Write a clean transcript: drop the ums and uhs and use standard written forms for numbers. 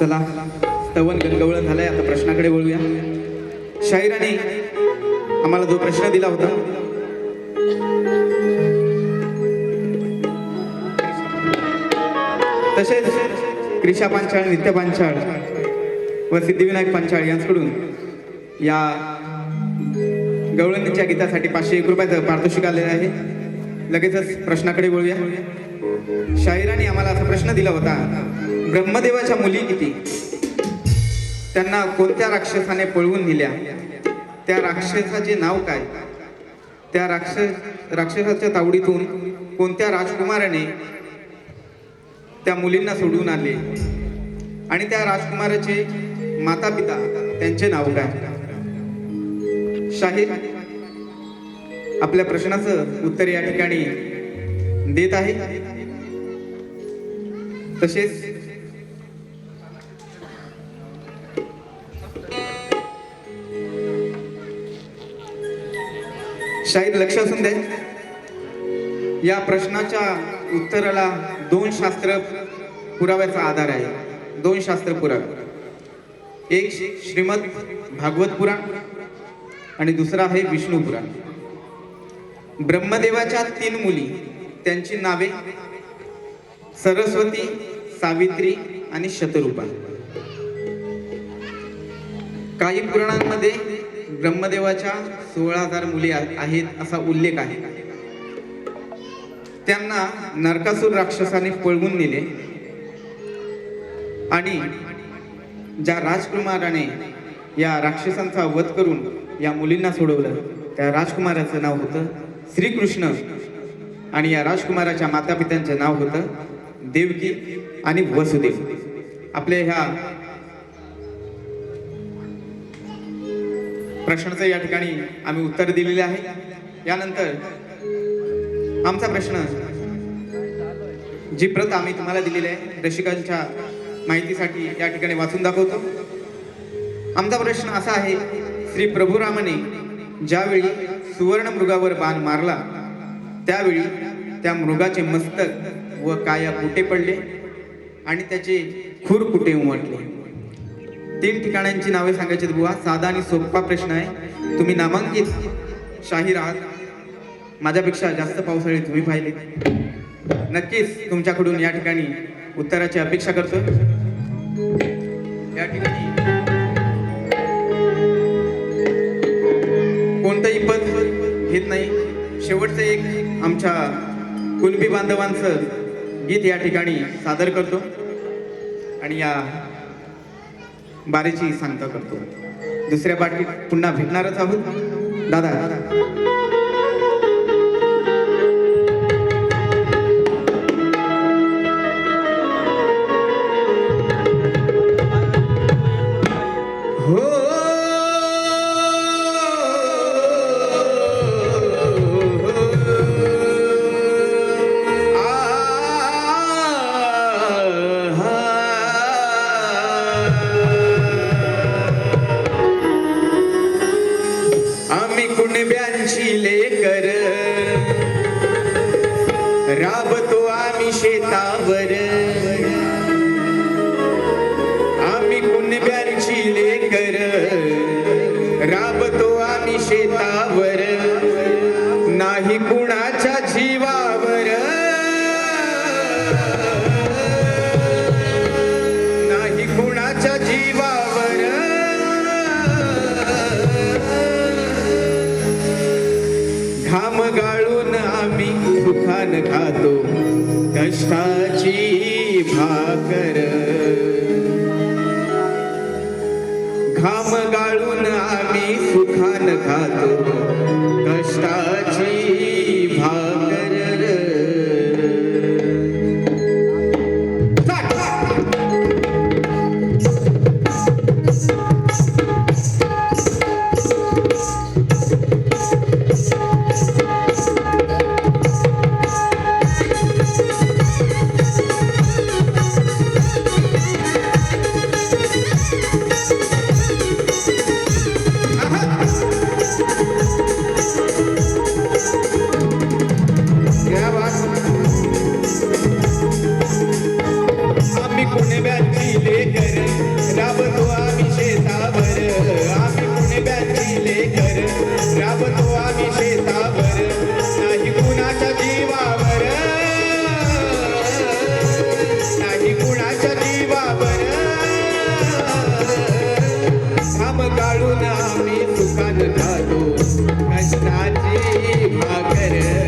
चला, स्तवन गणगवळण झालंय, आता प्रश्नाकडे वळूया. शाहिराने आम्हाला जो प्रश्न दिला होता, तसेच क्रिशा पांचाळ, नित्य पांचाळ व सिद्धिविनायक पांचाळ यांच्याकडून या गवळणीच्या गीतासाठी 501 रुपयाचं पारितोषिक आलेलं आहे. लगेचच प्रश्नाकडे वळूया. शाहिराने आम्हाला असा प्रश्न दिला होता, ब्रह्मदेवाच्या मुली किती? त्यांना कोणत्या राक्षसाने पळवून दिल्या? त्या राक्षसाचे नाव काय? त्या राक्षसाच्या तावडीतून कोणत्या राजकुमाराने त्या मुलींना सोडवून आणले? आणि त्या राजकुमाराचे माता पिता त्यांचे नाव काय? शाहीर आपल्या प्रश्नाचं उत्तर या ठिकाणी देत आहे. तसेच शाहीर लक्ष असून द्या, या प्रश्नाच्या उत्तराला 2 शास्त्र पुराव्याचा आधार आहे. 2 शास्त्र पुरावे, एक श्रीमद भागवत पुराण आणि दुसरा आहे विष्णू पुराण. ब्रह्मदेवाच्या 3 मुली, त्यांची नावे सरस्वती, सावित्री आणि शतरूपा. काही पुराणांमध्ये ब्रह्मदेवाच्या 16,000 मुली आहेत असा उल्लेख आहे. त्यांना नरकासूर राक्षसाने पळवून नेले आणि ज्या राजकुमाराने या राक्षसांचा वध करून या मुलींना सोडवलं, त्या राजकुमाराचं नाव होतं श्रीकृष्ण आणि या राजकुमाराच्या मातापित्यांचं नाव होतं देवकी आणि वसुदेव. आपल्या ह्या प्रश्नाचं या ठिकाणी आम्ही उत्तर दिलेले आहे. यानंतर आमचा प्रश्न, जी प्रत आम्ही तुम्हाला दिलेली आहे रसिकांच्या माहितीसाठी या ठिकाणी वाचून दाखवतो. आमचा प्रश्न असा आहे, श्री प्रभुरामाने ज्यावेळी सुवर्ण मृगावर बाण मारला त्यावेळी त्या मृगाचे मस्तक व काया कुठे पडले आणि त्याचे खूर कुठे उमटले? 3 ठिकाणांची नावे सांगायची बुवा. साधा आणि सोपा प्रश्न आहे. तुम्ही नामांकित शाहीर आहात, माझ्यापेक्षा जास्त पावसाळे तुम्ही पाहिले. नक्कीच तुमच्याकडून या ठिकाणी उत्तराची अपेक्षा करतो. या ठिकाणी कोणतंही पद घेत नाही. शेवटचं एक आमच्या कुणबी बांधवांचं गीत या ठिकाणी सादर करतो आणि या बारीची सांगता करतो. दुसऱ्या पाठी पुन्हा भेटणारच आहोत. दादा लेकर राबतो आम्ही शेतावर, आम्ही कुणब्यांची लेकर राबतो आम्ही शेतावर, नाही कुणाच्या जीवावर, नाही कुणाच्या जीवावर. घाम गाळून आम्ही सुखान खातो कष्टाची भाकर, घाम गाळून आम्ही सुखान खातो कष्टाची भाकर. बर घाम गाळून आम्ही सुखात जातो कष्टाची भाकर